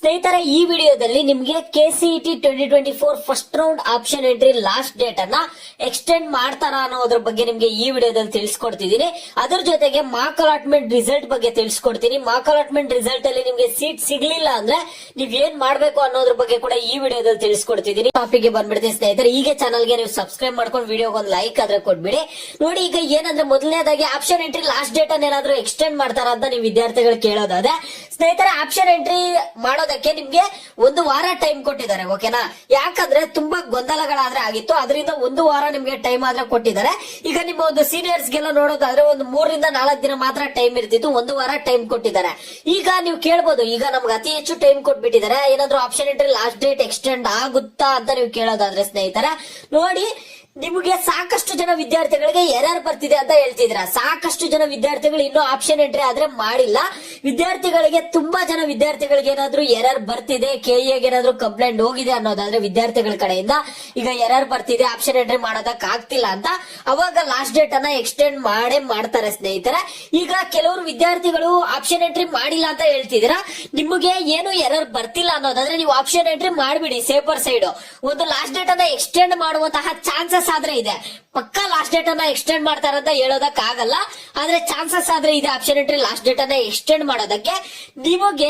ಸ್ನೇಹಿತರೆ, ಈ ವಿಡಿಯೋದಲ್ಲಿ ನಿಮಗೆ KCET 2024 first round option entry last date ಅನ್ನ ಎಕ್ಸ್ಟೆಂಡ್ ಮಾಡ್ತಾರಾ ಅನ್ನೋದ್ರ ಬಗ್ಗೆ ನಿಮ್ಗೆ ಈ ವಿಡಿಯೋದಲ್ಲಿ ತಿಳಿಸ್ಕೊಡ್ತಿದ್ದೀನಿ. ಅದ್ರ ಜೊತೆಗೆ ಮಾರ್ಕ್ ಅಲಾಟ್ಮೆಂಟ್ ರಿಸಲ್ಟ್ ಬಗ್ಗೆ ತಿಳಿಸ್ಕೊಡ್ತೀನಿ. ಮಾರ್ಕ್ ಅಲಾಟ್ಮೆಂಟ್ ರಿಸಲ್ಟ್ ಅಲ್ಲಿ ನಿಮ್ಗೆ ಸೀಟ್ ಸಿಗ್ಲಿಲ್ಲ ಅಂದ್ರೆ ನೀವ್ ಏನ್ ಮಾಡ್ಬೇಕು ಅನ್ನೋದ್ರ ಬಗ್ಗೆ ಕೂಡ ಈ ವಿಡಿಯೋದಲ್ಲಿ ತಿಳಿಸ್ಕೊಡ್ತಿದ್ದೀನಿ. ಟಾಪಿಕ್ ಗೆ ಬಂದ್ಬಿಡ್ತೀನಿ ಸ್ನೇಹಿತರೆ. ಈಗ ಚಾನಲ್ ಗೆ ನೀವು ಸಬ್ಸ್ಕ್ರೈಬ್ ಮಾಡ್ಕೊಂಡು ವಿಡಿಯೋಗೆ ಒಂದು ಲೈಕ್ ಆದ್ರೆ ಕೊಟ್ಬಿಡಿ. ನೋಡಿ, ಈಗ ಏನಂದ್ರೆ ಮೊದಲನೇದಾಗಿ ಆಪ್ಷನ್ ಎಂಟ್ರಿ ಲಾಸ್ಟ್ ಡೇಟ್ ಅನ್ನ ಏನಾದ್ರು ಎಕ್ಸ್ಟೆಂಡ್ ಮಾಡ್ತಾರಾ ಅಂತ ನೀವು ವಿದ್ಯಾರ್ಥಿಗಳು ಕೇಳೋದಾದ್ರೆ, ಸ್ನೇಹಿತರೆ ಆಪ್ಷನ್ ಎಂಟ್ರಿ ಮಾಡೋದಕ್ಕೆ ನಿಮ್ಗೆ ಒಂದು ವಾರ ಟೈಮ್ ಕೊಟ್ಟಿದ್ದಾರೆ. ಓಕೆನಾ? ಯಾಕಂದ್ರೆ ತುಂಬಾ ಗೊಂದಲಗಳಾದ್ರೆ ಆಗಿತ್ತು, ಅದರಿಂದ ಒಂದು ವಾರ ನಿಮ್ಗೆ ಟೈಮ್ ಆದ್ರೆ ಕೊಟ್ಟಿದ್ದಾರೆ. ಈಗ ನಿಮ್ಮ ಒಂದು ಸೀನಿಯರ್ಸ್ ಗೆಲ್ಲ ನೋಡೋದಾದ್ರೆ ಒಂದು 3 ರಿಂದ 4 ದಿನ ಮಾತ್ರ ಟೈಮ್ ಇರ್ತಿತ್ತು, ಒಂದು ವಾರ ಟೈಮ್ ಕೊಟ್ಟಿದ್ದಾರೆ. ಈಗ ನೀವು ಕೇಳ್ಬೋದು, ಈಗ ನಮ್ಗೆ ಅತಿ ಹೆಚ್ಚು ಟೈಮ್ ಕೊಟ್ಬಿಟ್ಟಿದ್ದಾರೆ, ಏನಾದ್ರು option entry last date extend ಆಗುತ್ತಾ ಅಂತ ನೀವು ಕೇಳೋದಾದ್ರೆ ಸ್ನೇಹಿತರೆ, ನೋಡಿ ನಿಮಗೆ ಸಾಕಷ್ಟು ಜನ ವಿದ್ಯಾರ್ಥಿಗಳಿಗೆ ಎರರ್ ಬರ್ತಿದೆ ಅಂತ ಹೇಳ್ತಿದ್ರ. ಸಾಕಷ್ಟು ಜನ ವಿದ್ಯಾರ್ಥಿಗಳು ಇನ್ನೂ ಆಪ್ಷನ್ ಎಂಟ್ರಿ ಆದ್ರೆ ಮಾಡಿಲ್ಲ. ವಿದ್ಯಾರ್ಥಿಗಳಿಗೆ ತುಂಬಾ ಜನ ವಿದ್ಯಾರ್ಥಿಗಳಿಗೆ ಏನಾದ್ರು ಎರರ್ ಬರ್ತಿದೆ, ಕೆಇಎಗೆ ಏನಾದ್ರು ಕಂಪ್ಲೇಂಟ್ ಹೋಗಿದೆ ಅನ್ನೋದಾದ್ರೆ ವಿದ್ಯಾರ್ಥಿಗಳ ಕಡೆಯಿಂದ ಈಗ ಎರರ್ ಬರ್ತಿದೆ, ಆಪ್ಷನ್ ಎಂಟ್ರಿ ಮಾಡೋದಕ್ ಆಗ್ತಿಲ್ಲ ಅಂತ, ಅವಾಗ ಲಾಸ್ಟ್ ಡೇಟ್ ಅನ್ನ ಎಕ್ಸ್ಟೆಂಡ್ ಮಾಡ್ತಾರೆ ಸ್ನೇಹಿತರೆ. ಈಗ ಕೆಲವರು ವಿದ್ಯಾರ್ಥಿಗಳು ಆಪ್ಷನ್ ಎಂಟ್ರಿ ಮಾಡಿಲ್ಲ ಅಂತ ಹೇಳ್ತಿದ್ದೀರಾ. ನಿಮಗೆ ಏನು ಎರರ್ ಬರ್ತಿಲ್ಲ ಅನ್ನೋದಾದ್ರೆ ನೀವು ಆಪ್ಷನ್ ಎಂಟ್ರಿ ಮಾಡ್ಬಿಡಿ. ಸೇಫರ್ ಸೈಡ್ ಒಂದು ಲಾಸ್ಟ್ ಡೇಟ್ ಅನ್ನ ಎಕ್ಸ್ಟೆಂಡ್ ಮಾಡುವಂತಹ ಚಾನ್ಸಸ್ ಆದ್ರೆ ಇದೆ. ಪಕ್ಕಾ ಲಾಸ್ಟ್ ಡೇಟ್ ಅನ್ನ ಎಕ್ಸ್ಟೆಂಡ್ ಮಾಡ್ತಾರಂತ ಹೇಳೋದಕ್ ಆಗಲ್ಲ, ಆದ್ರೆ ಚಾನ್ಸಸ್ ಆದ್ರೆ ಇದೆ ಆಪ್ಷನ್ ಎಂಟ್ರಿ ಲಾಸ್ಟ್ ಡೇಟ್ ಅನ್ನ ಎಕ್ಸ್ಟೆಂಡ್ ಮಾಡೋದಕ್ಕೆ. ನಿಮಗೆ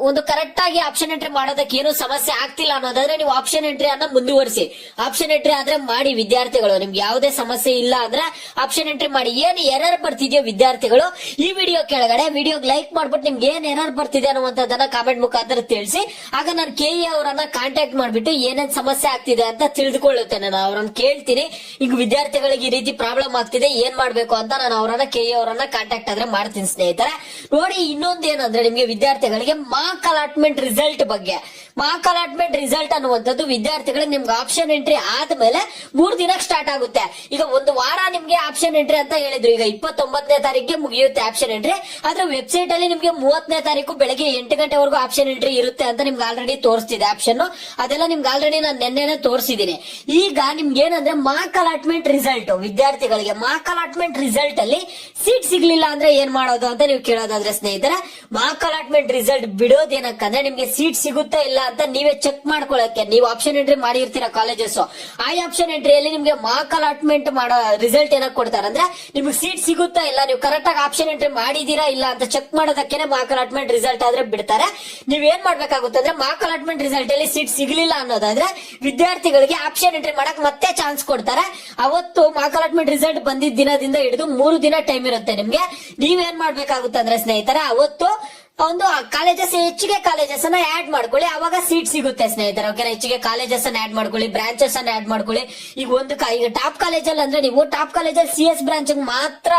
ಒಂದು ಕರೆಕ್ಟ್ ಆಗಿ ಆಪ್ಷನ್ ಎಂಟ್ರಿ ಮಾಡೋದಕ್ಕೆ ಏನು ಸಮಸ್ಯೆ ಆಗ್ತಿಲ್ಲ ಅನ್ನೋದಾದ್ರೆ ನೀವು ಆಪ್ಷನ್ ಎಂಟ್ರಿ ಅನ್ನ ಮುಂದುವರಿಸಿ. ಆಪ್ಷನ್ ಎಂಟ್ರಿ ಆದ್ರೆ ಮಾಡಿ ವಿದ್ಯಾರ್ಥಿಗಳು, ನಿಮ್ಗೆ ಯಾವುದೇ ಸಮಸ್ಯೆ ಇಲ್ಲ ಅಂದ್ರೆ ಆಪ್ಷನ್ ಎಂಟ್ರಿ ಮಾಡಿ. ಏನ್ ಎರರ್ ಬರ್ತಿದೆಯೋ ವಿದ್ಯಾರ್ಥಿಗಳು ಈ ವಿಡಿಯೋ ಕೆಳಗಡೆ ವಿಡಿಯೋಗೆ ಲೈಕ್ ಮಾಡ್ಬಿಟ್ಟು ನಿಮ್ಗೆ ಏನ್ ಎರರ್ ಬರ್ತಿದೆ ಅನ್ನುವಂಥದ್ದನ್ನ ಕಾಮೆಂಟ್ ಮುಖಾಂತರ ತಿಳಿಸಿ. ಆಗ ನಾನು ಕೆಇ ಅವರನ್ನ ಕಾಂಟ್ಯಾಕ್ಟ್ ಮಾಡ್ಬಿಟ್ಟು ಏನೇನ್ ಸಮಸ್ಯೆ ಆಗ್ತಿದೆ ಅಂತ ತಿಳಿದುಕೊಳ್ಳುತ್ತೇನೆ. ನಾನು ಅವ್ರನ್ನ ಕೇಳ್ತೀನಿ, ಈಗ ವಿದ್ಯಾರ್ಥಿಗಳಿಗೆ ಈ ರೀತಿ ಪ್ರಾಬ್ಲಮ್ ಆಗ್ತಿದೆ, ಏನ್ ಮಾಡ್ಬೇಕು ಅಂತ ನಾನು ಅವರನ್ನ ಕೆಇ ಅವರನ್ನ ಕಾಂಟ್ಯಾಕ್ಟ್ ಆದ್ರೆ ಮಾಡ್ತೀನಿ ಸ್ನೇಹಿತರೆ. ನೋಡಿ, ಇನ್ನೊಂದು ಏನಂದ್ರೆ ನಿಮ್ಗೆ ವಿದ್ಯಾರ್ಥಿಗಳಿಗೆ ಮಾರ್ಕ್ ಅಲಾಟ್ಮೆಂಟ್ ರಿಸಲ್ಟ್ ಬಗ್ಗೆ. ಮಾರ್ಕ್ ಅಲಾಟ್ಮೆಂಟ್ ರಿಸಲ್ಟ್ ಅನ್ನುವಂಥದ್ದು ವಿದ್ಯಾರ್ಥಿಗಳಿಗೆ ನಿಮ್ಗೆ ಆಪ್ಷನ್ ಎಂಟ್ರಿ ಆದ್ಮೇಲೆ 3 ದಿನಕ್ಕೆ ಸ್ಟಾರ್ಟ್ ಆಗುತ್ತೆ. ಈಗ ಒಂದು ವಾರ ನಿಮ್ಗೆ ಆಪ್ಷನ್ ಎಂಟ್ರಿ ಅಂತ ಹೇಳಿದ್ರು, ಈಗ 29ನೇ ತಾರೀಕಿಗೆ ಮುಗಿಯುತ್ತೆ ಆಪ್ಷನ್ ಎಂಟ್ರಿ. ಆದ್ರೆ ವೆಬ್ಸೈಟ್ ಅಲ್ಲಿ ನಿಮ್ಗೆ 30ನೇ ತಾರೀಕು ಬೆಳಗ್ಗೆ 8 ಗಂಟೆವರೆಗೂ ಆಪ್ಷನ್ ಎಂಟ್ರಿ ಇರುತ್ತೆ ಅಂತ ನಿಮ್ಗೆ ಆಲ್ರೆಡಿ ತೋರಿಸ್ತಿದೆ ಆಪ್ಷನ್. ಅದೆಲ್ಲ ನಿಮ್ಗೆ ಆಲ್ರೆಡಿ ನಾನು ನೆನ್ನೆನೆ ತೋರಿಸಿದೀನಿ. ಈಗ ನಿಮ್ಗೆ ಏನಂದ್ರೆ ಮಾರ್ಕ್ ಅಲಾಟ್ಮೆಂಟ್ ರಿಸಲ್ಟ್ ವಿದ್ಯಾರ್ಥಿಗಳಿಗೆ ಮಾರ್ಕ್ ಅಲಾಟ್ಮೆಂಟ್ ರಿಸಲ್ಟ್ ಅಲ್ಲಿ ಸೀಟ್ ಸಿಗ್ಲಿಲ್ಲ ಅಂದ್ರೆ ಏನ್ ಮಾಡೋದು ಅಂತ ನೀವು ಕೇಳೋದಾದ್ರೆ ಸ್ನೇಹಿತರೆ, ಮಾರ್ಕ್ ಅಲಾಟ್ಮೆಂಟ್ ರಿಸಲ್ಟ್ ಬಿಡೋದೇನಕ್ಕಂದ್ರೆ ನಿಮ್ಗೆ ಸೀಟ್ ಸಿಗುತ್ತಾ ಇಲ್ಲ ಅಂತ ನೀವೇ ಚೆಕ್ ಮಾಡ್ಕೊಳಕ್ಕೆ. ನೀವು ಆಪ್ಷನ್ ಎಂಟ್ರಿ ಮಾಡಿರ್ತೀರಾ ಕಾಲೇಜಸ್, ಆ ಆಪ್ಷನ್ ಎಂಟ್ರಿಯಲ್ಲಿ ನಿಮ್ಗೆ ಮಾರ್ಕ್ ಅಲಾಟ್ಮೆಂಟ್ ಮಾಡೋ ರಿಸಲ್ಟ್ ಏನಕ್ಕೆ ಕೊಡ್ತಾರೆ ಅಂದ್ರೆ ನಿಮ್ಗೆ ಸೀಟ್ ಸಿಗುತ್ತಾ ಇಲ್ಲ, ನೀವು ಕರೆಕ್ಟ್ ಆಗಿ ಆಪ್ಷನ್ ಎಂಟ್ರಿ ಮಾಡಿದೀರಾ ಇಲ್ಲ ಅಂತ ಚೆಕ್ ಮಾಡೋದಕ್ಕೆ ಮಾರ್ಕ್ ಅಲಾಟ್ಮೆಂಟ್ ರಿಸಲ್ಟ್ ಆದ್ರೆ ಬಿಡ್ತಾರೆ. ನೀವ್ ಏನ್ ಮಾಡ್ಬೇಕಾಗುತ್ತೆ ಅಂದ್ರೆ ಮಾರ್ಕ್ ಅಲಾಟ್ಮೆಂಟ್ ರಿಸಲ್ಟ್ ಅಲ್ಲಿ ಸೀಟ್ ಸಿಗ್ಲಿಲ್ಲ ಅನ್ನೋದಾದ್ರೆ ವಿದ್ಯಾರ್ಥಿಗಳಿಗೆ ಆಪ್ಷನ್ ಎಂಟ್ರಿ ಮಾಡಕ್ ಮತ್ತೆ ಚಾನ್ಸ್ ಕೊಡ್ತಾರೆ. ಅವತ್ತು ಮಾರ್ಕ್ ಅಲಾಟ್ಮೆಂಟ್ ರಿಸಲ್ಟ್ ಬಂದಿದ್ದ ದಿನದಿಂದ ಹಿಡಿದು 3 ದಿನ ಟೈಮ್ ಇರುತ್ತೆ ನಿಮ್ಗೆ. ನೀವೇನ್ ಮಾಡ್ಬೇಕಾಗುತ್ತೆ ಅಂದ್ರೆ ಸ್ನೇಹಿತರೆ, ಅವತ್ತು ಒಂದು ಕಾಲೇಜಸ್ ಹೆಚ್ಚಿಗೆ ಕಾಲೇಜಸ್ ಅನ್ನ ಆಡ್ ಮಾಡ್ಕೊಳ್ಳಿ, ಅವಾಗ ಸೀಟ್ ಸಿಗುತ್ತೆ ಸ್ನೇಹಿತರೆ. ಓಕೆ, ಹೆಚ್ಚಿಗೆ ಕಾಲೇಜಸ್ ಅನ್ನ ಆಡ್ ಮಾಡ್ಕೊಳ್ಳಿ, ಬ್ರಾಂಚಸ್ ಅನ್ನ ಆಡ್ ಮಾಡ್ಕೊಳ್ಳಿ. ಈಗ ಈಗ ಟಾಪ್ ಕಾಲೇಜಲ್ಲಿ ಅಂದ್ರೆ ನೀವು ಟಾಪ್ ಕಾಲೇಜಲ್ಲಿ CS ಬ್ರಾಂಚ್ ಮಾತ್ರ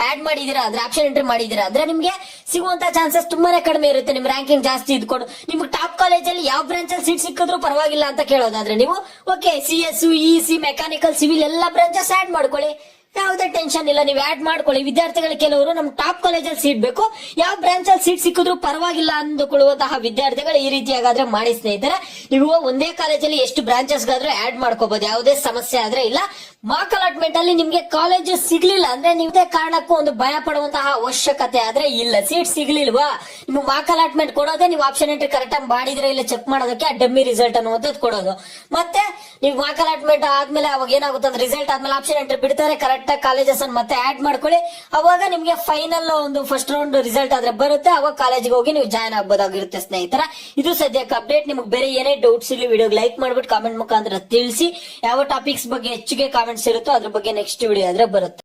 ಆಡ್ ಮಾಡಿದೀರಾ ಅಂದ್ರೆ ಆಪ್ಷನ್ ಎಂಟ್ರಿ ಮಾಡಿದೀರಾ ಅಂದ್ರೆ ನಿಮ್ಗೆ ಸಿಗುವಂತ ಚಾನ್ಸಸ್ ತುಂಬಾನೇ ಕಡಿಮೆ ಇರುತ್ತೆ. ನಿಮ್ ರ್ಯಾಂಕಿಂಗ್ ಜಾಸ್ತಿ ಇದ್ಕೊಂಡು ನಿಮ್ಗೆ ಟಾಪ್ ಕಾಲೇಜಲ್ಲಿ ಯಾವ ಬ್ರಾಂಚ್ ಅಲ್ಲಿ ಸೀಟ್ ಸಿಕ್ಕಿದ್ರು ಪರವಾಗಿಲ್ಲ ಅಂತ ಕೇಳೋದಾದ್ರೆ ನೀವು okay CS, EC, mechanical, civil ಎಲ್ಲ ಬ್ರಾಂಚಸ್ ಆಡ್ ಮಾಡ್ಕೊಳ್ಳಿ, ಯಾವುದೇ ಟೆನ್ಷನ್ ಇಲ್ಲ, ನೀವು ಆಡ್ ಮಾಡ್ಕೊಳ್ಳಿ. ವಿದ್ಯಾರ್ಥಿಗಳು ಕೆಲವರು ನಮ್ ಟಾಪ್ ಕಾಲೇಜಲ್ಲಿ ಸೀಟ್ ಬೇಕು, ಯಾವ ಬ್ರಾಂಚ್ ಅಲ್ಲಿ ಸೀಟ್ ಸಿಕ್ಕಿದ್ರು ಪರವಾಗಿಲ್ಲ ಅಂದುಕೊಳ್ಳುವಂತಹ ವಿದ್ಯಾರ್ಥಿಗಳು ಈ ರೀತಿಯಾಗಾದ್ರೆ ಮಾಡಿ ಸ್ನೇಹಿತರೆ. ನೀವು ಒಂದೇ ಕಾಲೇಜಲ್ಲಿ ಎಷ್ಟು ಬ್ರಾಂಚಸ್ ಗಾದ್ರೂ ಆಡ್ ಮಾಡ್ಕೋಬಹುದು, ಯಾವುದೇ ಸಮಸ್ಯೆ ಆದ್ರೆ ಇಲ್ಲ. ಮಾರ್ಕ್ ಅಲಾಟ್ಮೆಂಟ್ ಅಲ್ಲಿ ನಿಮ್ಗೆ ಕಾಲೇಜ್ ಸಿಗ್ಲಿಲ್ಲ ಅಂದ್ರೆ ನೀವೇ ಕಾರಣಕ್ಕೂ ಒಂದು ಭಯ ಪಡುವಂತಹ ಅವಶ್ಯಕತೆ ಆದ್ರೆ ಇಲ್ಲ. ಸೀಟ್ ಸಿಗ್ಲಿಲ್ವಾ, ನೀವು ಮಾರ್ಕ್ ಅಲಾಟ್ಮೆಂಟ್ ಕೊಡೋದೇ ನೀವು ಆಪ್ಷನ್ ಎಂಟ್ರಿ ಕರೆಕ್ಟ್ ಆಗಿ ಮಾಡಿದ್ರೆ ಇಲ್ಲ ಚೆಕ್ ಮಾಡೋದಕ್ಕೆ ಆ ಡಮ್ಮಿ ರಿಸಲ್ಟ್ ಅನ್ನುವಂಥದ್ದು ಕೊಡೋದು. ಮತ್ತೆ ನೀವು ಮಾರ್ಕ್ ಅಲಾಟ್ಮೆಂಟ್ ಆದ್ಮೇಲೆ ಅವಾಗ ಏನಾಗುತ್ತೆ ಅಂದ್ರೆ ರಿಸಲ್ಟ್ ಆದ್ಮೇಲೆ ಆಪ್ಷನ್ ಎಂಟ್ರಿ ಬಿಡ್ತಾರೆ, ಕರೆಕ್ಟ್ ಆಗಿ ಕಾಲೇಜಸ್ ಅನ್ನು ಮತ್ತೆ ಆಡ್ ಮಾಡ್ಕೊಳ್ಳಿ. ಅವಾಗ ನಿಮ್ಗೆ ಫೈನಲ್ ಒಂದು ಫಸ್ಟ್ ರೌಂಡ್ ರಿಸಲ್ಟ್ ಆದ್ರೆ ಬರುತ್ತೆ, ಅವಾಗ ಕಾಲೇಜ್ಗೆ ಹೋಗಿ ನೀವು ಜಾಯ್ನ್ ಆಗ್ಬೋದಾಗಿರುತ್ತೆ ಸ್ನೇಹಿತರ. ಇದು ಸದ್ಯಕ್ಕೆ ಅಪ್ಡೇಟ್. ನಿಮ್ಗೆ ಬೇರೆ ಏನೇ ಡೌಟ್ಸ್ ಇಲ್ಲಿ ವಿಡಿಯೋಗೆ ಲೈಕ್ ಮಾಡ್ಬಿಟ್ಟು ಕಾಮೆಂಟ್ ಮುಖಾಂತರ ತಿಳಿಸಿ. ಯಾವ ಟಾಪಿಕ್ಸ್ ಬಗ್ಗೆ ಹೆಚ್ಚಿಗೆ ಕಾಮೆಂಟ್ಸ್ ಇರುತ್ತೋ ಅದ್ರ ಬಗ್ಗೆ ನೆಕ್ಸ್ಟ್ ವಿಡಿಯೋ ಆದ್ರೆ ಬರುತ್ತೆ.